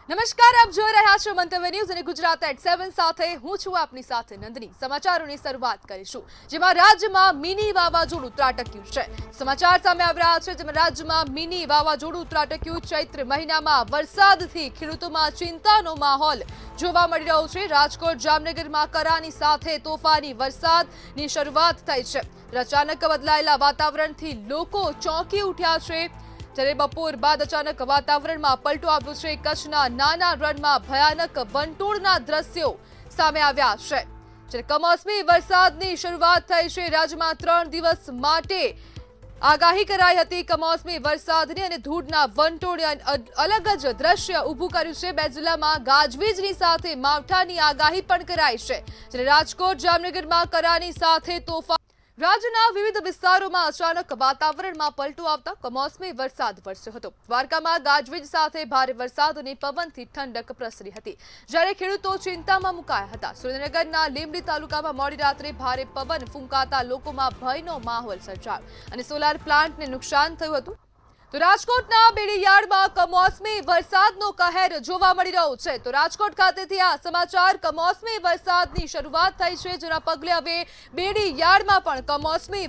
નમસ્કાર, આપ જોઈ રહ્યા છો મંતવ્ય ન્યૂઝ અને ગુજરાત એટ 7 સાથે હું છું આપની સાથે નંદની। સમાચારોની શરૂઆત કરીશું, જેમાં રાજ્યમાં મિની વાવાઝોડું ત્રાટક્યું છે। સમાચાર સામે આવી રહ્યા છે, જેમાં રાજ્યમાં મિની વાવાઝોડું ત્રાટક્યું। ચૈત્ર મહિનામાં વરસાદથી ખેડૂતોમાં ચિંતાનો માહોલ જોવા મળી રહ્યો છે। રાજકોટ જામનગરમાં કરાની સાથે તોફાની વરસાદની શરૂઆત થઈ છે। અચાનક બદલાયેલા વાતાવરણથી લોકો ચોંકી ઉઠ્યા છે। જ્યારે બપોર બાદ અચાનક વાતાવરણમાં પલટો આવ્યો છે। કચ્છના નાના રણમાં ભયાનક વંટોળના દ્રશ્યો સામે આવ્યા છે। જ્યારે કમોસમી વરસાદની શરૂઆત થઈ છે। રાજ્યમાં 3 દિવસ માટે આગાહી કરાઈ હતી કમોસમી વરસાદની અને ધૂળના વંટોળે અલગ જ દ્રશ્ય ઊભું કર્યું છે। 2 જિલ્લામાં ગાજવીજની સાથે માવઠાની આગાહી પણ કરાઈ છે। જ્યારે રાજકોટ જામનગરમાં કરાની સાથે તોફાન રાજ્યના વિવિધ વિસ્તારોમાં અચાનક વાતાવરણમાં પલટો આવતા કમોસમી વરસાદ વરસ્યો હતો। દ્વારકામાં ગાજવીજ સાથે ભારે વરસાદ અને પવનથી ઠંડક પ્રસરી હતી, જ્યારે ખેડૂતો ચિંતામાં મુકાયા હતા। સુરેન્દ્રનગરના લીંબડી તાલુકામાં મોડી રાત્રે ભારે પવન ફૂંકાતા લોકોમાં ભયનો માહોલ સર્જાયો અને સોલાર પ્લાન્ટને નુકસાન થયું હતું। તો રાજકોટના બેડીયાર્ડમાં કમોસમી વરસાદનો કહેર જોવા મળી રહ્યો છે। તો રાજકોટ ખાતેથી આ સમાચાર કમોસમી વરસાદની શરૂઆત થઈ છે, જેના પગલે હવે બેડીયાર્ડમાં પણ કમોસમી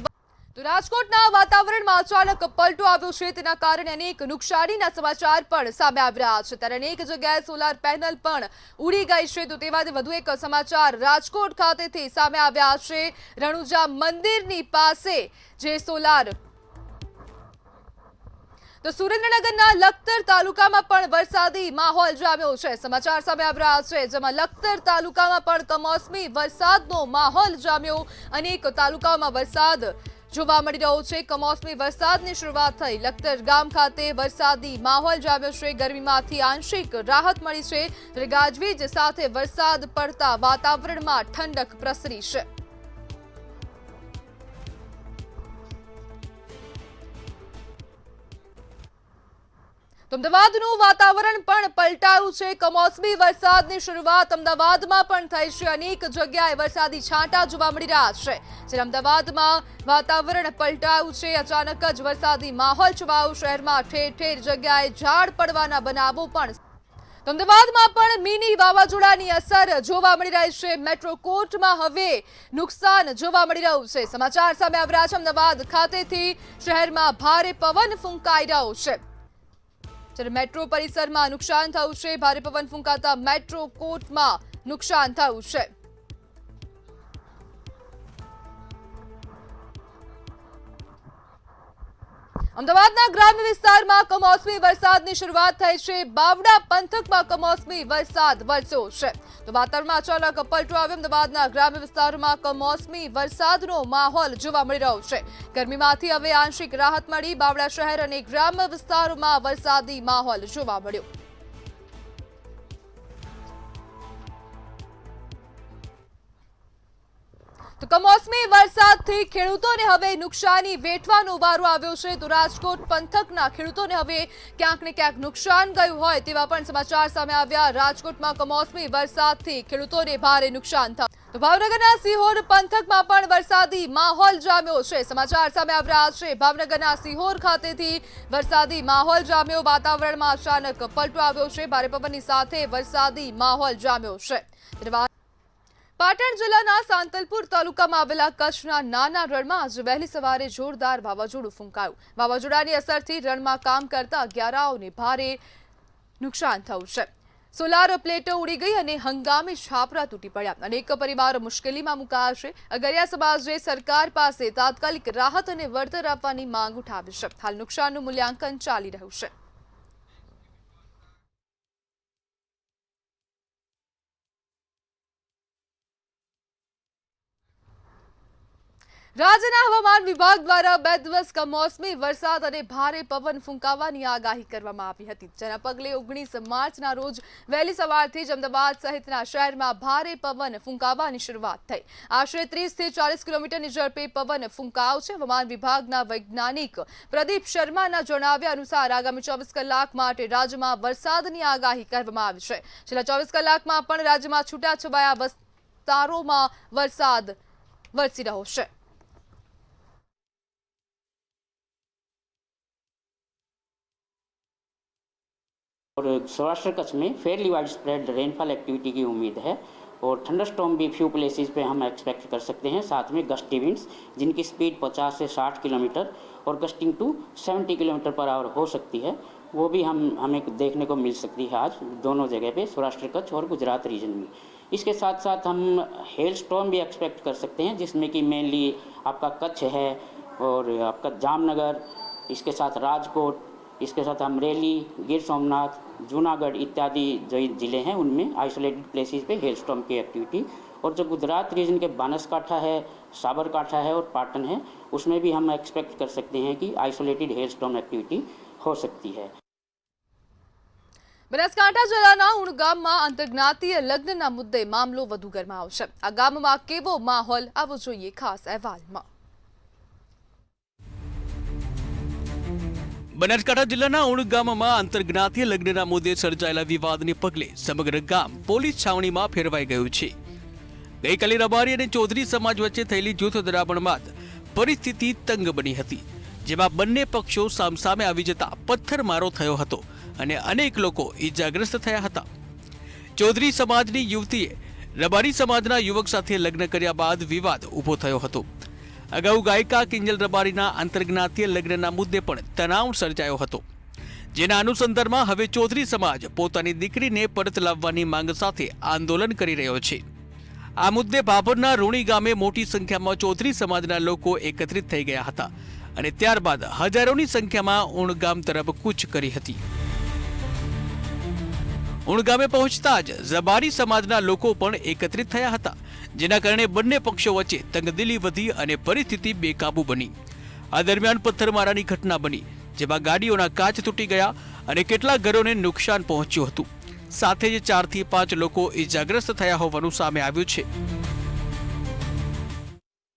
તો રાજકોટના વાતાવરણમાં અચાનક પલટો આવ્યો છે, તેના કારણે અનેક નુકસાનીના સમાચાર પણ સામે આવી રહ્યા છે। ત્યારે અનેક જગ્યાએ સોલાર પેનલ પણ ઉડી ગઈ છે। તો તેવા વધુ એક સમાચાર રાજકોટ ખાતેથી સામે આવ્યા છે। રણુજા મંદિરની પાસે જે સોલાર તો સુરેન્દ્રનગરના લખતર તાલુકામાં પણ વરસાદી માહોલ જામ્યો છે। સમાચાર સામે આવી રહ્યા છે, જેમાં લખતર તાલુકામાં પણ કમોસમી વરસાદનો માહોલ જામ્યો। અનેક તાલુકાઓમાં વરસાદ જોવા મળી રહ્યો છે। કમોસમી વરસાદની શરૂઆત થઈ લખતર ગામ ખાતે વરસાદી માહોલ જામ્યો છે। ગરમીમાંથી આંશિક રાહત મળી છે, ત્યારે ગાજવીજ સાથે વરસાદ પડતા વાતાવરણમાં ઠંડક પ્રસરી છે। તો અમદાવાદનું વાતાવરણ પણ પલટાયું છે। કમોસમી વરસાદની શરૂઆત અમદાવાદમાં પણ થઈ છે। અનેક જગ્યાએ વરસાદી છાંટા જોવા મળી રહ્યા છે। જ્યારે અમદાવાદમાં વાતાવરણ પલટાયું છે, અચાનક જ વરસાદી માહોલ છવાયો। શહેરમાં ઠેર ઠેર જગ્યાએ ઝાડ પડવાના બનાવો પણ તો અમદાવાદમાં પણ મિની વાવાઝોડાની અસર જોવા મળી રહી છે। મેટ્રો કોર્ટમાં હવે નુકસાન જોવા મળી રહ્યું છે। સમાચાર સામે આવી રહ્યા છે, અમદાવાદ ખાતેથી શહેરમાં ભારે પવન ફૂંકાઈ રહ્યો છે। જ્યારે મેટ્રો પરિસરમાં નુકસાન થયું છે। ભારે પવન ફૂંકાતા મેટ્રો કોર્ટમાં નુકસાન થયું છે। અમદાવાદના ગ્રામ્ય વિસ્તારમાં કમોસમી વરસાદની શરૂઆત થઈ છે। બાવડા પંથકમાં કમોસમી વરસાદ વરસ્યો છે। તો વાતાવરણમાં અચાનક પલટો આવ્યો। અમદાવાદના ગ્રામ્ય વિસ્તારોમાં કમોસમી વરસાદનો માહોલ જોવા મળી રહ્યો છે। ગરમીમાંથી હવે આંશિક રાહત મળી। બાવડા શહેર અને ગ્રામ્ય વિસ્તારોમાં વરસાદી માહોલ જોવા મળ્યો। તો કમોસમી વરસાદથી ખેડૂતોને હવે નુકસાની વેઠવાનો વારો આવ્યો છે। તો રાજકોટ પંથકના ખેડૂતોને હવે ક્યાંક ને ક્યાંક નુકસાન ગયું હોય તેવા પણ સમાચાર સામે આવ્યા। રાજકોટમાં કમોસમી વરસાદથી ખેડૂતોને ભારે નુકસાન થયું। તો ભાવનગરના સિહોર પંથકમાં પણ વરસાદી માહોલ જામ્યો છે। સમાચાર સામે આવી રહ્યા છે, ભાવનગરના સિહોર ખાતેથી વરસાદી માહોલ જામ્યો। વાતાવરણમાં અચાનક પલટો આવ્યો છે। ભારે પવનની સાથે વરસાદી માહોલ જામ્યો છે। પાટણ જિલ્લાના સાંતલપુર તાલુકામાં આવેલા કચ્છના નાના રણમાં આજે વહેલી સવારે જોરદાર વાવાઝોડું ફૂંકાયું। વાવાઝોડાની અસરથી રણમાં કામ કરતા અગિયારાઓને ભારે નુકસાન થયું છે। સોલાર પ્લેટો ઉડી ગઈ અને હંગામી છાપરા તૂટી પડ્યા। અનેક પરિવારો મુશ્કેલીમાં મુકાયા છે। અગરિયા સમાજે સરકાર પાસે તાત્કાલિક રાહત અને વળતર આપવાની માંગ ઉઠાવી છે। હાલ નુકસાનનું મૂલ્યાંકન ચાલી રહ્યું છે। રાજ્યના હવામાન વિભાગ દ્વારા 2 દિવસ કમોસમી વરસાદ અને ભારે પવન ફૂંકાવાની આગાહી કરવામાં આવી હતી, જેના પગલે 19 માર્ચના રોજ વહેલી સવારથી જ અમદાવાદ સહિતના શહેરમાં ભારે પવન ફૂંકાવાની શરૂઆત થઈ। આશરે 30 થી 40 કિલોમીટરની ઝડપે પવન ફૂંકાયો છે। હવામાન વિભાગના વૈજ્ઞાનિક પ્રદીપ શર્માના જણાવ્યા અનુસાર આગામી 24 કલાક માટે રાજ્યમાં વરસાદની આગાહી કરવામાં આવી છે। છેલ્લા 24 કલાકમાં પણ રાજ્યમાં છૂટાછવાયા વિસ્તારોમાં વરસાદ વરસી રહ્યો છે। और सौराष्ट्र कच्छ में Fairlie wide spread rainfall activity की उम्मीद है और थंडरस्टॉर्म भी फ्यू प्लेसेस पे हम एक्सपेक्ट कर सकते हैं। साथ में गस्टी विंड्स जिनकी स्पीड 50 से 60 किलोमीटर और gusting to 70 kilometre per hour हो सकती है, वो भी हमें देखने को मिल सकती है आज दोनों जगह पे, सौराष्ट्र कच्छ और गुजरात रीजन में। इसके साथ साथ हम हेल स्टॉर्म भी एक्सपेक्ट कर सकते हैं, जिसमें कि मेनली आपका कच्छ है और आपका जामनगर, इसके साथ राजकोट, इसके साथ अमरेली, गिर सोमनाथ, जूनागढ़ इत्यादि जो ज़िले हैं उनमें आइसोलेटेड प्लेसेस पे हेल स्टॉर्म की एक्टिविटी। और जो गुजरात रीजन के बनासकांठा है, साबरकांठा है और पाटन है, उसमें भी हम एक्सपेक्ट कर सकते हैं कि आइसोलेटेड हेल स्टॉर्म एक्टिविटी हो सकती है। બનાસકાંઠા જિલ્લાના ઉણ ગામમાં આંતરજ્ઞાતીય લગ્નના મુદ્દે મામલો વધુ ગરમાયો છે। આ ગામમાં કેવો માહોલ, આવો જોઈએ ખાસ અહેવાલમાં। બનાસકાંઠા જિલ્લાના ઉણ ગામમાં આંતરજ્ઞાતીય લગ્નના મુદ્દે સર્જાયેલા વિવાદને પગલે સમગ્ર ગામ પોલીસ છાવણીમાં ફેરવાઈ ગયું છે। ગઈકાલે રબારી અને ચૌધરી સમાજ વચ્ચે થયેલી જૂથ દરામણ બાદ પરિસ્થિતિ તંગ બની હતી, જેમાં બંને પક્ષો સામસામે આવી જતા પથ્થરમારો થયો હતો અને અનેક લોકો ઈજાગ્રસ્ત થયા હતા। ચૌધરી સમાજની યુવતીએ રબારી સમાજના યુવક સાથે લગ્ન કર્યા બાદ વિવાદ ઊભો થયો હતો। અગાઉ ગાયિકા કિંજલ રબારીના આંતરજ્ઞાતીય લગ્નના મુદ્દે પણ તણાવ સર્જાયો હતો, જેના અનુસંધાનમાં હવે ચૌધરી સમાજ પોતાની દીકરીને પરત લાવવાની માંગ સાથે આંદોલન કરી રહ્યો છે। આ મુદ્દે ભાભરના રૂણી ગામે મોટી સંખ્યામાં ચૌધરી સમાજના લોકો એકત્રિત થઈ ગયા હતા અને ત્યારબાદ હજારોની સંખ્યામાં ઉણ ગામ તરફ કૂચ કરી હતી। ઉણ ગામે પહોંચતા જ રબારી સમાજના લોકો પણ એકત્રિત થયા હતા, જેના કારણે બંને પક્ષો વચ્ચે તંગદિલી વધી અને પરિસ્થિતિ બેકાબુ બની। આ દરમિયાન પથ્થરમારાની ઘટના બની, જેમાં ગાડીઓના કાચ તૂટી ગયા અને કેટલાક ઘરોને નુકસાન પહોંચ્યું હતું। સાથે જ 4 થી 5 લોકો ઈજાગ્રસ્ત થયા હોવાનું સામે આવ્યું છે।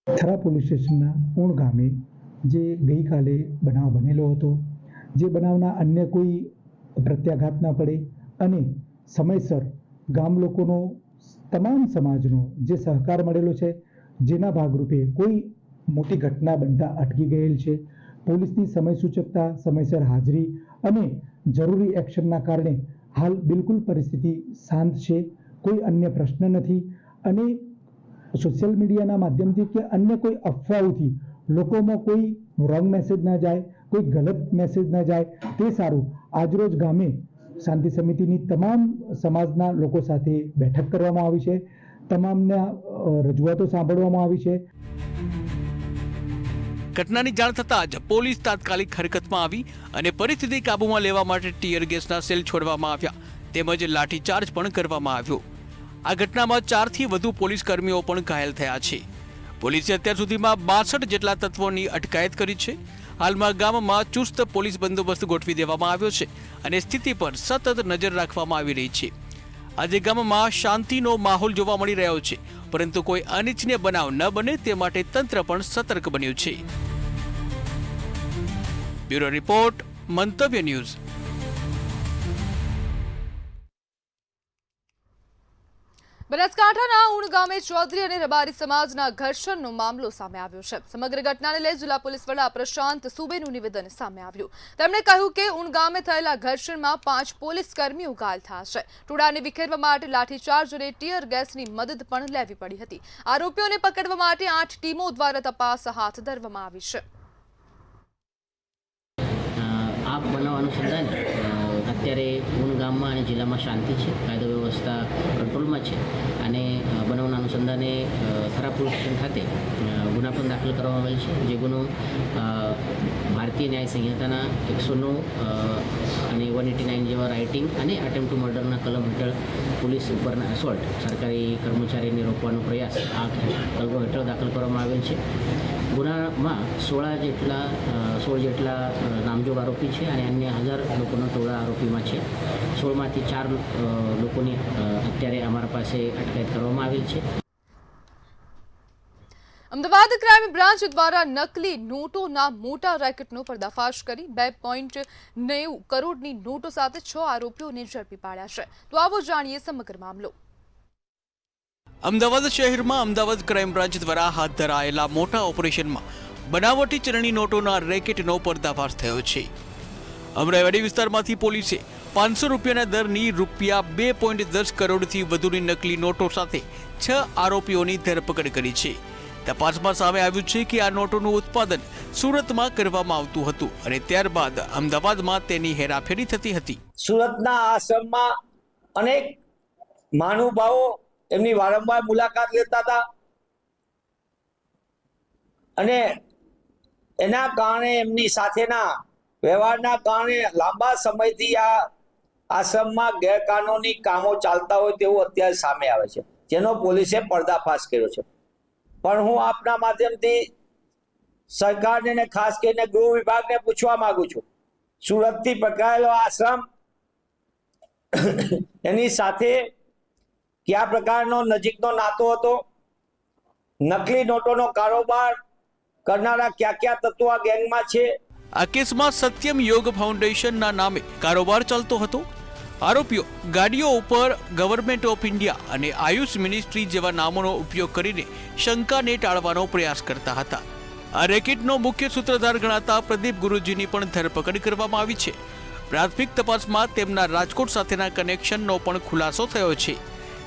થરા પોલીસ સ્ટેશનના ઉણ ગામે જે ગઈકાલે બનાવ બનેલો હતો, જે બનાવના અન્ય કોઈ પ્રત્યાઘાત ના પડે અને સમયસર ગામ લોકોનો તમામ સમાજનો જે સહકાર મળેલો છે, જેના ભાગરૂપે કોઈ મોટી ઘટના બનતા અટકી ગયેલ છે। પોલીસની સમય સૂચકતા, સમયસર હાજરી અને જરૂરી એક્શનના કારણે હાલ બિલકુલ પરિસ્થિતિ શાંત છે, કોઈ અન્ય પ્રશ્ન નથી અને સોશિયલ મીડિયાના માધ્યમથી કે અન્ય કોઈ અફવાઓથી લોકોમાં કોઈ રોંગ મેસેજ ના જાય, કોઈ ગલત મેસેજ ના જાય, તે સારું આજરોજ ગામે શાંતિ સમિતિની તમામ સમાજના લોકો સાથે બેઠક કરવામાં આવી છે, તમામના રજૂઆતો સાંભળવામાં આવી છે। ઘટનાની જાણ થતાં જ પોલીસ તાત્કાલિક હરકતમાં આવી અને પરિસ્થિતિ કાબૂમાં લેવા માટે ટીયર ગેસના સેલ છોડવામાં આવ્યા તેમજ લાઠીચાર્જ પણ કરવામાં આવ્યો। આ ઘટનામાં 4 થી વધુ પોલીસ કર્મીઓ પણ ઘાયલ થયા છે। પોલીસે અત્યાર સુધીમાં 62 જેટલા તત્વોની અટકાયત કરી છે। હાલમાં ગામમાં ચુસ્ત પોલીસ બંદોબસ્ત ગોઠવી દેવામાં આવ્યો છે અને સ્થિતિ પર સતત નજર રાખવામાં આવી રહી છે। આજે ગામમાં શાંતિનો માહોલ જોવા મળી રહ્યો છે, પરંતુ કોઈ અનિચ્છનીય બનાવ ન બને તે માટે તંત્ર પણ સતર્ક બન્યું છે। બ્યુરો રિપોર્ટ, મંતવ્ય ન્યૂઝ। બનાસકાંઠાના ઉણ ગામે ચૌધરી અને રબારી સમાજના ઘર્ષણનો મામલો સામે આવ્યો છે। સમગ્ર ઘટનાને લઈ જિલ્લા પોલીસ વડા પ્રશાંત સુબેનું નિવેદન સામે આવ્યું। તેમણે કહ્યું કે ઉણ ગામે થયેલા ઘર્ષણમાં 5 પોલીસ કર્મીઓ ઘાયલ થયા છે। ટોળાને વિખેરવા માટે લાઠીચાર્જ અને ટીયર ગેસની મદદ પણ લેવી પડી હતી। આરોપીઓને પકડવા માટે 8 ટીમો દ્વારા તપાસ હાથ ધરવામાં આવી છે। આ બનાવ અનુસંધાને અત્યારે ઉણ ગામમાં અને જિલ્લામાં શાંતિ છે, કાયદો વ્યવસ્થા કંટ્રોલમાં છે અને બનાવના અનુસંધાને થરા પોલીસ સ્ટેશન ખાતે ગુના પણ દાખલ કરવામાં આવેલ છે। જે ગુનો ભારતીય ન્યાય સંહિતાના 109 અને 189 જેવા રાઇટિંગ અને અટેમ્પ્ટ ટુ મર્ડરના કલમ હેઠળ પોલીસ ઉપરના એસોલ્ટ, સરકારી કર્મચારીને રોકવાનો પ્રયાસ આ કલમો હેઠળ દાખલ કરવામાં આવેલ છે। ગુનામાં 16 જેટલા નામજોગ આરોપી છે અને અન્ય 1000 લોકોનો ટોળા આરોપીમાં છે। 16માંથી 4 લોકોની અત્યારે અમારા પાસે અટકાયત કરવામાં આવેલ છે। અમદાવાદ ક્રાઇમ બ્રાન્ચ દ્વારા નકલી નોટોના મોટા રેકેટનો પર્દાફાશ કરી 2.90 કરોડની નોટો સાથે 6 આરોપીઓને ઝડપી પાડ્યા છે। તો આવો જાણીએ સમગ્ર મામલો। અમદાવાદ શહેરમાં અમદાવાદ ક્રાઇમ બ્રાન્ચ દ્વારા હાથ ધરાયેલા મોટા ઓપરેશનમાં બનાવટી ચલણી નોટોના રેકેટનો પર્દાફાશ થયો છે। અમરાઈવાડી વિસ્તારમાંથી પોલીસે 500 રૂપિયાના દરની રૂપિયા 2.10 કરોડથી વધુની નકલી નોટો સાથે 6 આરોપીઓની ધરપકડ કરી છે. તપાસમાં સામે આવ્યું છે કે આ નોટોનું ઉત્પાદન સુરતમાં કરવામાં આવતું હતું અને ત્યારબાદ અમદાવાદમાં તેની હેરાફેરી થતી હતી. સુરતના આશ્રમમાં અનેક મહાનુભાવો એમની વારંવાર મુલાકાત લેતા હતા અને એના કારણે એમની સાથેના વ્યવહારના કારણે લાંબા સમયથી આ આશ્રમમાં ગેરકાનૂની કામો ચાલતા હોય તેવું અત્યારે સામે આવે છે, જેનો પોલીસે પર્દાફાશ કર્યો છે. પણ હું આપના માધ્યમથી સરકારને ને ખાસ કરીને ગૃહ વિભાગને પૂછવા માંગુ છું, સુરતથી પકડાયેલો આશ્રમ એની સાથે કયા પ્રકારનો નજીકનો નાતો હતો, નકલી નોટોનો કારોબાર કરનારા કયા કયા તત્વો આ ગેંગમાં છે. આ કેસમાં સત્યમ યોગ ફાઉન્ડેશનના નામે કારોબાર ચાલતો હતો. આરોપીઓ ગાડીઓ ઉપર ગવર્મેન્ટ ઓફ ઇન્ડિયા અને આયુષ મિનિસ્ટ્રી જેવા નામોનો ઉપયોગ કરીને શંકાને ટાળવાનો પ્રયાસ કરતા હતા. આ રેકેટનો મુખ્ય સૂત્રધાર ગણાતા પ્રદીપ ગુરુજીની પણ ધરપકડ કરવામાં આવી છે. પ્રાથમિક તપાસમાં તેમના રાજકોટ સાથેના કનેક્શનનો પણ ખુલાસો થયો છે.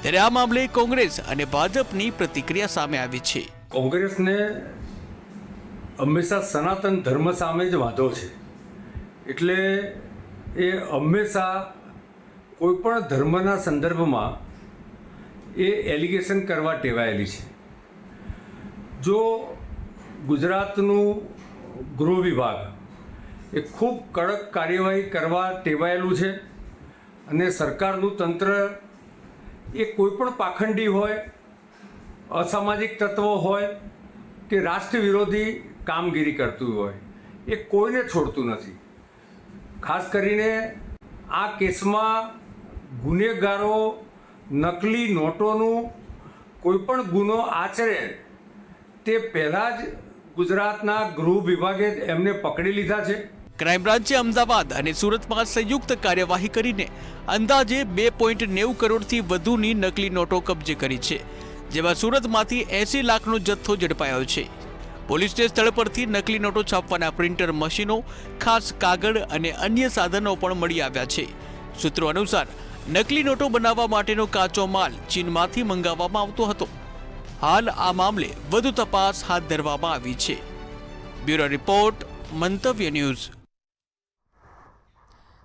ત્યારે આ મામલે કોંગ્રેસ અને ભાજપની પ્રતિક્રિયા સામે આવી છે. કોંગ્રેસને હંમેશા સનાતન ધર્મ સામે જ વાંધો છે, એટલે એ હંમેશા કોઈ પણ ધર્મના સંદર્ભમાં એ એલિગેશન કરવા ટેવાયેલી છે. જો ગુજરાતનું ગૃહ વિભાગ એ ખૂબ કડક કાર્યવાહી કરવા ટેવાયેલું છે અને સરકારનું તંત્ર એ કોઈ પણ પાખંડી હોય, અસામાજિક તત્વો હોય કે રાષ્ટ્ર વિરોધી કામગીરી કરતું હોય, એ કોઈને છોડતું નથી. ખાસ કરીને આ કેસમાં ગુનેગારો નકલી નોટોનું કોઈ પણ ગુનો આચરે તે પહેલાં જ ગુજરાતના ગૃહ વિભાગે એમને પકડી લીધા છે. ક્રાઇમ બ્રાન્ચે અમદાવાદ અને સુરતમાં સંયુક્ત કાર્યવાહી કરીને અંદાજે 2.90 કરોડથી વધુની નકલી નોટો કબજે કરી છે, જેમાં સુરતમાંથી 80 લાખનો જથ્થો ઝડપાયો છે. પોલીસને સ્થળ પરથી નકલી નોટો છાપવાના પ્રિન્ટર મશીનો, ખાસ કાગળ અને અન્ય સાધનો પણ મળી આવ્યા છે. સૂત્રો અનુસાર નકલી નોટો બનાવવા માટેનો કાચો માલ ચીનમાંથી મંગાવવામાં આવતો હતો. હાલ આ મામલે વધુ તપાસ હાથ ધરવામાં આવી છે. બ્યુરો રિપોર્ટ, મંતવ્ય ન્યૂઝ.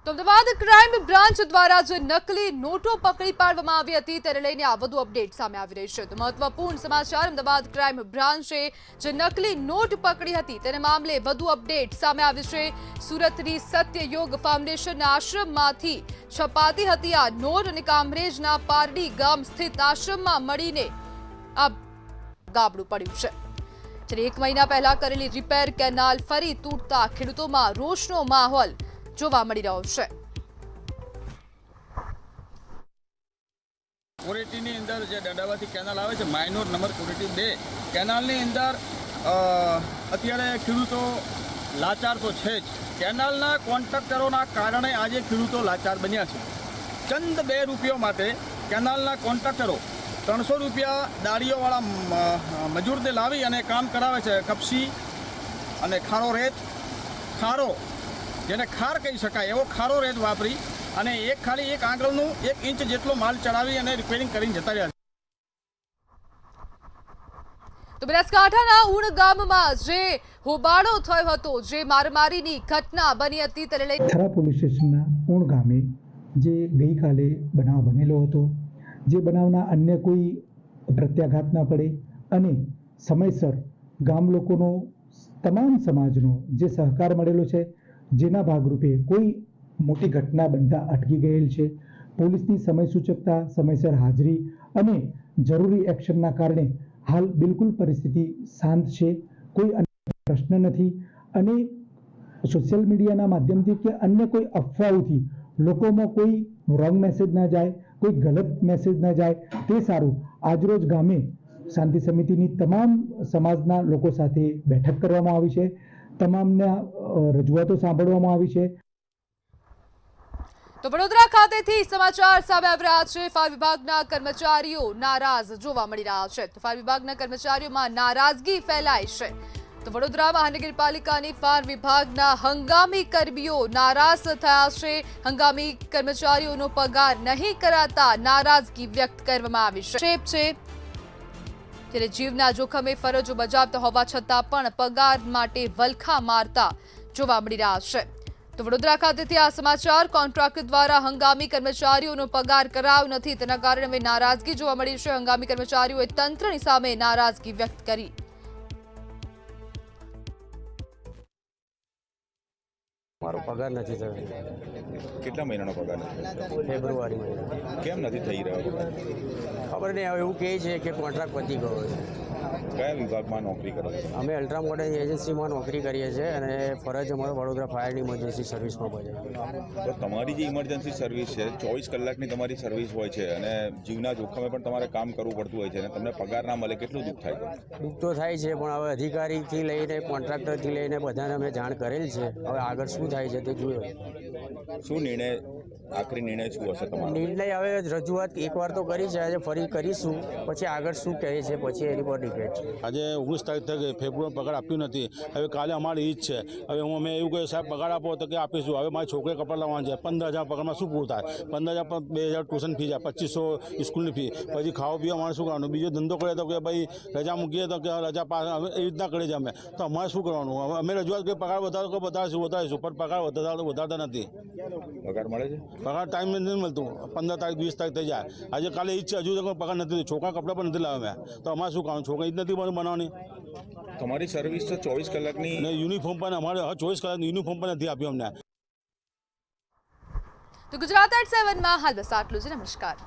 તો અમદાવાદ ક્રાઇમ બ્રાન્ચ દ્વારા જે નકલી નોટો પકડી પાડવામાં આવી હતી તેને લઈને આ વધુ અપડેટ સામે આવી રહી છે. તો મહત્વપૂર્ણ સમાચાર, અમદાવાદ ક્રાઇમ બ્રાન્ચે જે નકલી નોટ પકડી હતી તેને મામલે વધુ અપડેટ સામે આવી છે. સુરતની સત્યયોગ ફાઉન્ડેશનના આશ્રમમાંથી છપાતી હતી આ નોટ અને કામરેજના પારડી ગામ સ્થિત આશ્રમમાં મળીને આ ગાબડું પડ્યું છે. જ્યારે 1 મહિના પહેલા કરેલી રિપેર કેનાલ ફરી તૂટતા ખેડૂતોમાં રોષનો માહોલ જોવા મળી રહ્યો છે. કોરેટીની અંદર જે દડાવાથી કેનાલ આવે છે, માઇનોર નંબર કોરેટી 2 કેનાલની અંદર અત્યારે ખેડૂતો લાચાર તો છે જ. કેનાલના કોન્ટ્રાક્ટરોના કારણે આજે ખેડૂતો લાચાર બન્યા છે. ચંદ 2 રૂપિયા માટે કેનાલના કોન્ટ્રાક્ટરો 300 રૂપિયા દાળીઓવાળા મજૂરને લાવી અને કામ કરાવે છે. કપસી અને ખારો રેત, ખારો જેને ખાર કહી શકાય એવો ખારો રેત વાપરી અને ખાલી એક આંગળનું 1 ઇંચ જેટલો માલ ચડાવી અને રિપેરિંગ કરીને જતા રહ્યા. તો બનાસકાંઠાના ઉણ ગામમાં જે હોબાળો થયો હતો, જે મારમારીની ઘટના બની હતી તેને લઈને થરા પોલીસ સ્ટેશનના ઉણ ગામે જે ગઈકાલે બનાવ બનેલો હતો, જે બનાવના અન્ય કોઈ પ્રત્યાઘાત ન પડે અને સમયસર ગામ લોકોનો, તમામ સમાજનો જે સહકાર મળેલો છે, જેના ભાગરૂપે કોઈ મોટી ઘટના બનતા અટકી ગયેલ છે. પોલીસની સમય સૂચકતા, સમયસર હાજરી અને જરૂરી એક્શનના કારણે હાલ બિલકુલ પરિસ્થિતિ શાંત છે. કોઈ અન્ય પ્રશ્ન નથી અને સોશિયલ મીડિયાના માધ્યમથી કે અન્ય કોઈ અફવાઓથી લોકોમાં કોઈ રોંગ મેસેજ ના જાય, કોઈ ગલત મેસેજ ના જાય તે સારું. આજરોજ ગામે શાંતિ સમિતિની તમામ સમાજના લોકો સાથે બેઠક કરવામાં આવી છે. તમામના રજૂઆતો સાંભળવામાં આવી છે. તો વડોદરા ખાતેથી સમાચાર સામે આવી રહ્યા છે. ફાયર વિભાગના કર્મચારીઓ નારાજ જોવા મળી રહ્યા છે. તો ફાયર વિભાગના કર્મચારીઓમાં નારાજગી ફેલાઈ છે. તો વડોદરા મહાનગરપાલિકાની ફાયર વિભાગના હંગામી કર્મીઓ નારાજ થયા છે. હંગામી કર્મચારીઓનો પગાર નહીં કરાતા નારાજગી વ્યક્ત કરવામાં આવી છે. ત્યારે જીવના જોખમે ફરજો બજાવતા હોવા છતાં પણ પગાર માટે વલખા મારતા જોવા મળી રહ્યા છે. તો વડોદરા ખાતેથી આ સમાચાર. કોન્ટ્રાક્ટર દ્વારા હંગામી કર્મચારીઓનો પગાર કરાયો નથી, તેના કારણે હવે નારાજગી જોવા મળી છે. હંગામી કર્મચારીઓએ તંત્રની સામે નારાજગી વ્યક્ત કરી. મારો પગાર નથી થયો. કેટલા મહિનાનો પગાર નથી? ફેબ્રુઆરી મહિના. કેમ નથી થઈ રહ્યો? ખબર નહીં, હવે એવું કહે છે કે કોન્ટ્રાક્ટ પતી ગયો છે. કયા વિભાગમાં નોકરી કરો? અમે અલ્ટ્રા મોડર્ન એજન્સીમાં નોકરી કરીએ છીએ અને ફરજ અમારો વડોદરા ફાયરની ઇમરજન્સી સર્વિસમાં બજાવે. તો તમારી જે ઇમરજન્સી સર્વિસ છે 24 કલાકની તમારી સર્વિસ હોય છે અને જીવના જોખમે પણ તમારે કામ કરવું પડતું હોય છે અને તમને પગાર ના મળે, કેટલું દુઃખ થાય છે? દુઃખ તો થાય છે, પણ હવે અધિકારીથી લઈને કોન્ટ્રાક્ટરથી લઈને બધાને અમે જાણ કરેલ છે. હવે આગળ શું થાય છે તે જોયું. શું નિર્ણય, આખરી નિર્ણય શું હશે તમારો? નિર્ણય હવે રજૂઆત એકવાર તો કરી છે, આજે ફરી કરીશું. પછી આગળ શું કહે છે પછી એની પર ડિપેન્ડ છે. આજે 19 તારીખ થઈ ગઈ, ફેબ્રુઆરી પગાર આપ્યું નથી. હવે કાલે અમારી ઈજ છે. હવે અમે એવું કહ્યું સાહેબ પગાર આપો તો કે આપીશું. હવે મારી છોકરીએ કપડાં લાવવાના છે. 15,000 પગારમાં શું પૂરું થાય? 15,000 પર 2,000 ટ્યુશન ફી જાય, 2,500 સ્કૂલની ફી, પછી ખાવા પીવા અમારે શું કરવાનું? બીજો ધંધો કરીએ તો કે ભાઈ રજા મૂકીએ તો કે રજા પાસ, એવી રીતના કરીએ છીએ અમે. તો અમારે શું કરવાનું? અમે રજૂઆત કરી પગાર વધારો કે વધારીશું પણ પગાર વધારતા નથી. પગાર મળે છે? પગાર ટાઈમ નથી મળતું. 15 તારીખ 20 તારીખ થઈ જાય. આજે કાલે ઈજ છે, હજુ તો પગાર નથી. છોકરા કપડાં પણ નથી લાવ્યા મેં. તો અમારે શું કરવાનું? છોકરા ઈજ નથી બનાવવાની. તમારી સર્વિસ તો 24 કલાકની અને યુનિફોર્મ પણ અમારે 24 કલાકનું યુનિફોર્મ પણ નથી આપ્યું અમને. તો ગુજરાત@7 માં હાલ બસ આટલું જ. નમસ્કાર.